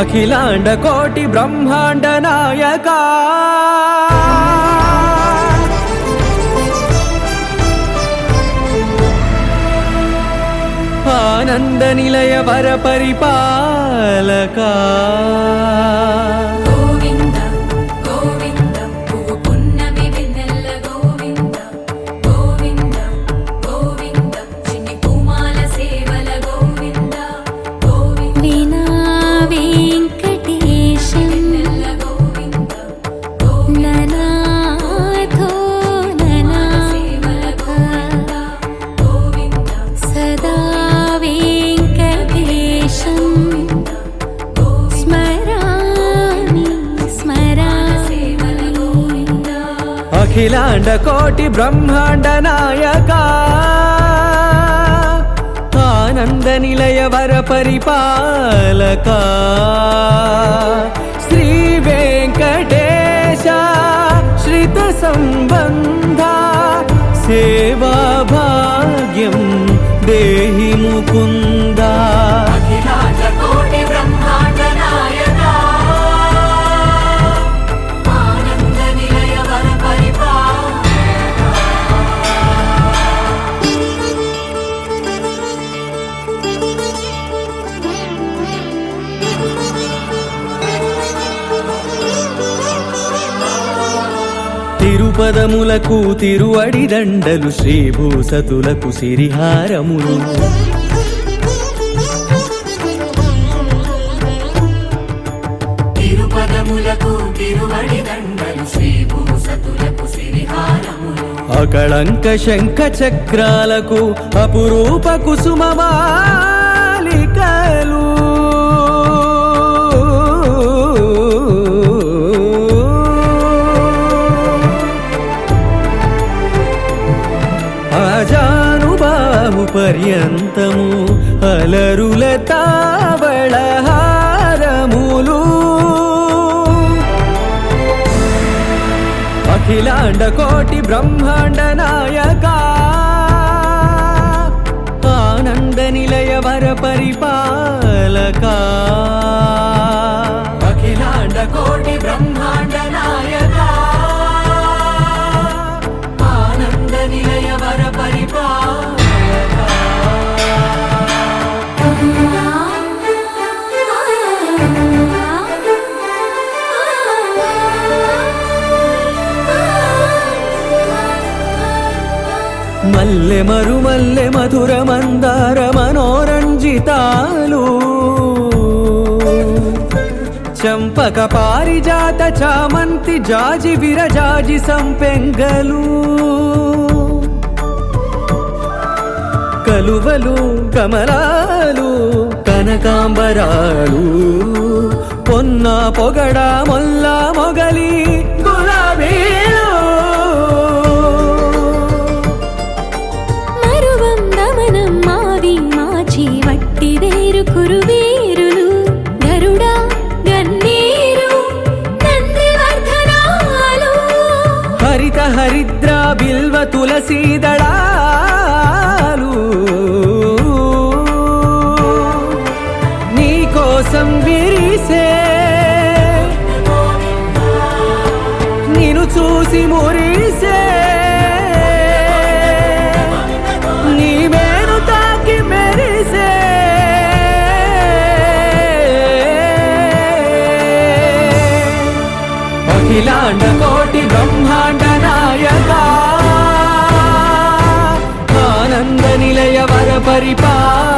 అఖిలాండ కోటి బ్రహ్మాండ నాయకా ఆనంద నిలయ వర పరిపాలకా అఖిలాండ కోటి బ్రహ్మాండ నాయకా ఆనంద నిలయ వర పరిపాలకా శ్రీ వెంకటేశ శ్రిత సంబంధ సేవా భాగ్యం దేహి ముకుందా. అఖిలాండ కోటి బ్రహ్మాండ నాయకా ఆనంద నిలయ వర తిరుపదములకు తిరువడి దండలు శ్రీభూసతులకు సిరిహారములు తిరుపదములకు తిరువడి దండలు శ్రీభూసతులకు సిరిహారములు అకళంక శంఖ చక్రాలకు అపురూప కుసుమమాలికలు ఆజానుబాహు పర్యంతము అలరుల తావళహారములు అఖిలాండ కోటి బ్రహ్మాండ నాయకా ఆనంద నిలయ వర పరిపాలకా అఖిలాండ కోటి బ్రహ్మాండ నాయకా ఆనంద నిలయ వర పరిపాలకా. మల్లె మరుమల్లె మధుర మందార మనోరంజితాలు చంపక పారిజాత చామంతి జాజి విరజాజి సంపెంగలు కలువలు కమలాలు కనకాంబరాలు పొన్న పొగడ మొల్ల మొగలి గులాబీలు కురువీరులు గరుడా గన్నేరు నందివర్ధనాలు హరిత హరిద్ర బిల్వ తులసీదళాలు నీ కోసం విరిసే నిన్ను చూసి మురిసే నీ మేను తాకి మెరిసే అఖిలాండ కోటి బ్రహ్మాండ నాయకా ఆనంద నిలయ వర పరిపాలకా